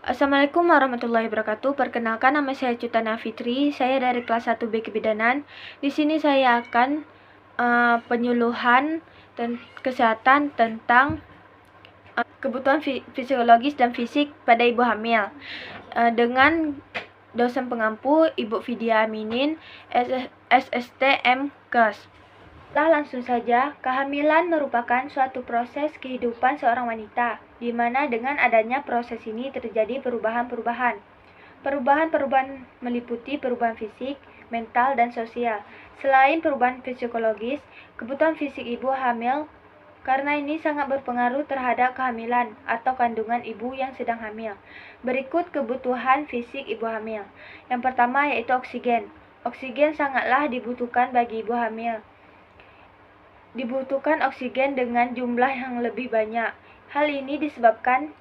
Assalamualaikum warahmatullahi wabarakatuh. Perkenalkan, nama saya Cutana Fitri. Saya dari kelas 1B Kebidanan. Di sini saya akan penyuluhan kesehatan tentang kebutuhan fisiologis dan fisik pada ibu hamil dengan dosen pengampu Ibu Vidya Aminin, SST MKes. Langsung saja, kehamilan merupakan suatu proses kehidupan seorang wanita, di mana dengan adanya proses ini terjadi perubahan-perubahan. Perubahan-perubahan meliputi perubahan fisik, mental, dan sosial. Selain perubahan psikologis, kebutuhan fisik ibu hamil karena ini sangat berpengaruh terhadap kehamilan atau kandungan ibu yang sedang hamil. Berikut kebutuhan fisik ibu hamil. Yang pertama yaitu oksigen. Oksigen sangatlah dibutuhkan bagi ibu hamil. Dibutuhkan oksigen dengan jumlah yang lebih banyak. Hal ini disebabkan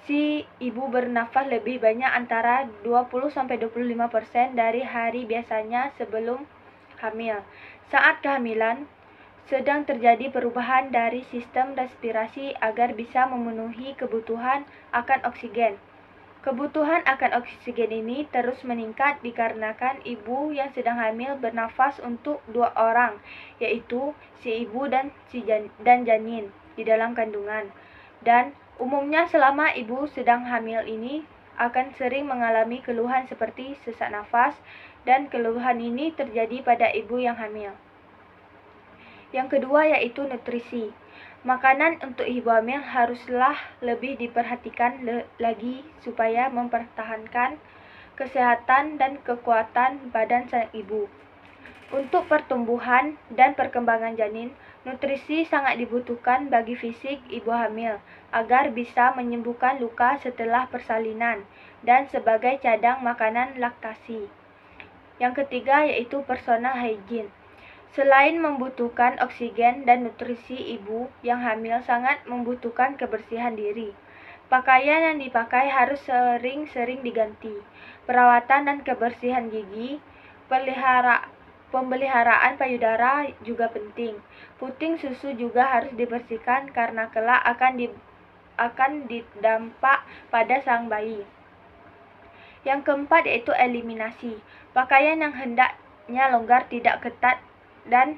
si ibu bernafas lebih banyak antara 20-25% dari hari biasanya sebelum hamil. Saat kehamilan, sedang terjadi perubahan dari sistem respirasi agar bisa memenuhi kebutuhan akan oksigen. Kebutuhan akan oksigen ini terus meningkat dikarenakan ibu yang sedang hamil bernafas untuk 2 orang, yaitu si ibu dan janin di dalam kandungan. Dan umumnya selama ibu sedang hamil ini akan sering mengalami keluhan seperti sesak nafas, dan keluhan ini terjadi pada ibu yang hamil. Yang kedua yaitu nutrisi. Makanan untuk ibu hamil haruslah lebih diperhatikan lagi supaya mempertahankan kesehatan dan kekuatan badan sang ibu. Untuk pertumbuhan dan perkembangan janin, nutrisi sangat dibutuhkan bagi fisik ibu hamil agar bisa menyembuhkan luka setelah persalinan dan sebagai cadang makanan laktasi. Yang ketiga yaitu personal hygiene. Selain membutuhkan oksigen dan nutrisi, ibu yang hamil sangat membutuhkan kebersihan diri. Pakaian yang dipakai harus sering-sering diganti. Perawatan dan kebersihan gigi, pemeliharaan payudara juga penting. Puting susu juga harus dibersihkan karena kelak akan didampak pada sang bayi. Yang keempat yaitu eliminasi. Pakaian yang hendaknya longgar, tidak ketat, dan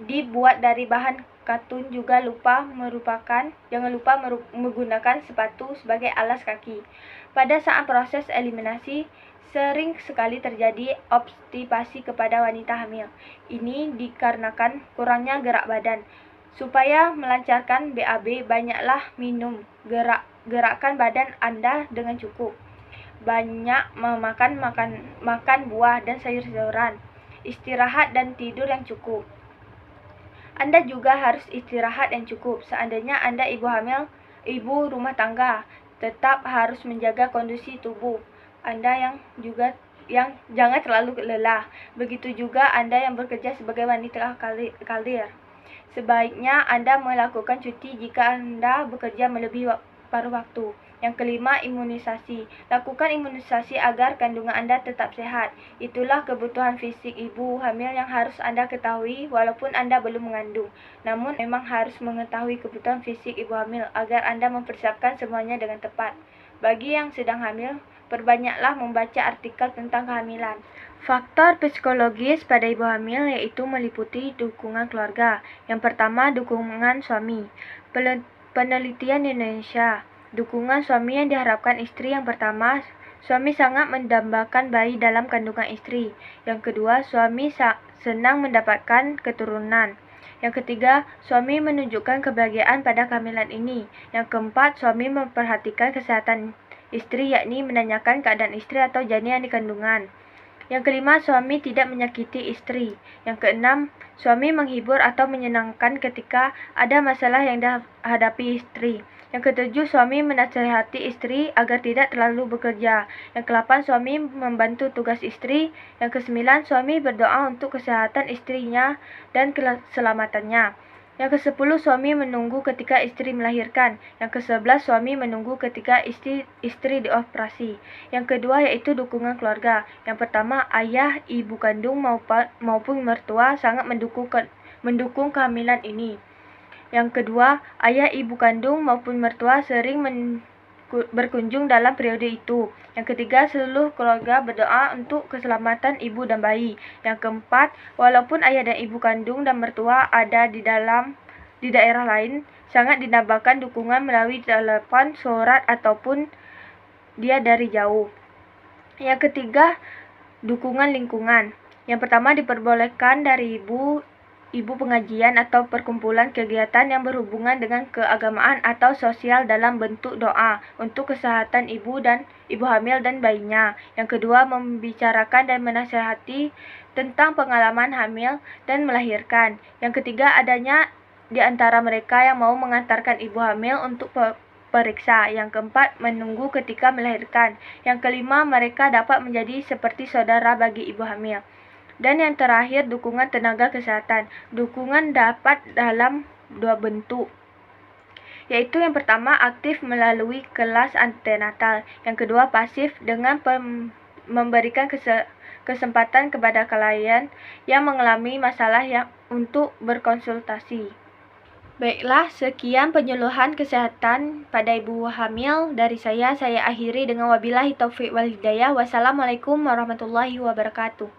dibuat dari bahan katun juga jangan lupa menggunakan sepatu sebagai alas kaki. Pada saat proses eliminasi, sering sekali terjadi obstipasi kepada wanita hamil. Ini dikarenakan kurangnya gerak badan. Supaya melancarkan BAB, banyaklah minum, gerakkan badan Anda dengan cukup. Banyak makan buah dan sayur-sayuran. Istirahat dan tidur yang cukup. Anda juga harus istirahat yang cukup. Seandainya Anda ibu hamil, ibu rumah tangga, tetap harus menjaga kondisi tubuh Anda yang jangan terlalu lelah. Begitu juga Anda yang bekerja sebagai wanita karir. Sebaiknya Anda melakukan cuti jika Anda bekerja melebihi paruh waktu. Yang kelima, imunisasi. Lakukan imunisasi agar kandungan Anda tetap sehat. Itulah kebutuhan fisik ibu hamil yang harus Anda ketahui walaupun Anda belum mengandung. Namun memang harus mengetahui kebutuhan fisik ibu hamil agar Anda mempersiapkan semuanya dengan tepat. Bagi yang sedang hamil, perbanyaklah membaca artikel tentang kehamilan. Faktor psikologis pada ibu hamil yaitu meliputi dukungan keluarga. Yang pertama, dukungan suami. Penelitian di Indonesia. Dukungan suami yang diharapkan istri. Yang pertama, suami sangat mendambakan bayi dalam kandungan istri. Yang kedua, suami senang mendapatkan keturunan. Yang ketiga, suami menunjukkan kebahagiaan pada kehamilan ini. Yang keempat, suami memperhatikan kesehatan istri, yakni menanyakan keadaan istri atau janin yang dikandungan. Yang kelima, suami tidak menyakiti istri. Yang keenam, suami menghibur atau menyenangkan ketika ada masalah yang dihadapi istri. Yang ketujuh, suami menasihati istri agar tidak terlalu bekerja. Yang kedelapan, suami membantu tugas istri. Yang kesembilan, suami berdoa untuk kesehatan istrinya dan keselamatannya. Yang kesepuluh, suami menunggu ketika istri melahirkan. Yang kesebelas, suami menunggu ketika istri dioperasi. Yang kedua yaitu dukungan keluarga. Yang pertama, ayah, ibu kandung maupun mertua sangat mendukung kehamilan ini. Yang kedua, ayah, ibu kandung maupun mertua sering berkunjung dalam periode itu. Yang ketiga, seluruh keluarga berdoa untuk keselamatan ibu dan bayi. Yang keempat, walaupun ayah dan ibu kandung dan mertua ada di daerah lain, sangat dinamakan dukungan melalui telepon, surat, ataupun dia dari jauh. Yang ketiga, dukungan lingkungan. Yang pertama, diperbolehkan dari ibu pengajian atau perkumpulan kegiatan yang berhubungan dengan keagamaan atau sosial dalam bentuk doa untuk kesehatan ibu hamil dan bayinya. Yang kedua, membicarakan dan menasihati tentang pengalaman hamil dan melahirkan. Yang ketiga, adanya di antara mereka yang mau mengantarkan ibu hamil untuk periksa. Yang keempat, menunggu ketika melahirkan. Yang kelima, mereka dapat menjadi seperti saudara bagi ibu hamil. Dan yang terakhir, dukungan tenaga kesehatan. Dukungan dapat dalam dua bentuk, yaitu yang pertama aktif melalui kelas antenatal, yang kedua pasif dengan memberikan kesempatan kepada klien yang mengalami masalah untuk berkonsultasi. Baiklah, sekian penyuluhan kesehatan pada ibu hamil dari saya. Saya akhiri dengan wabillahi taufiq wal hidayah. Wassalamualaikum warahmatullahi wabarakatuh.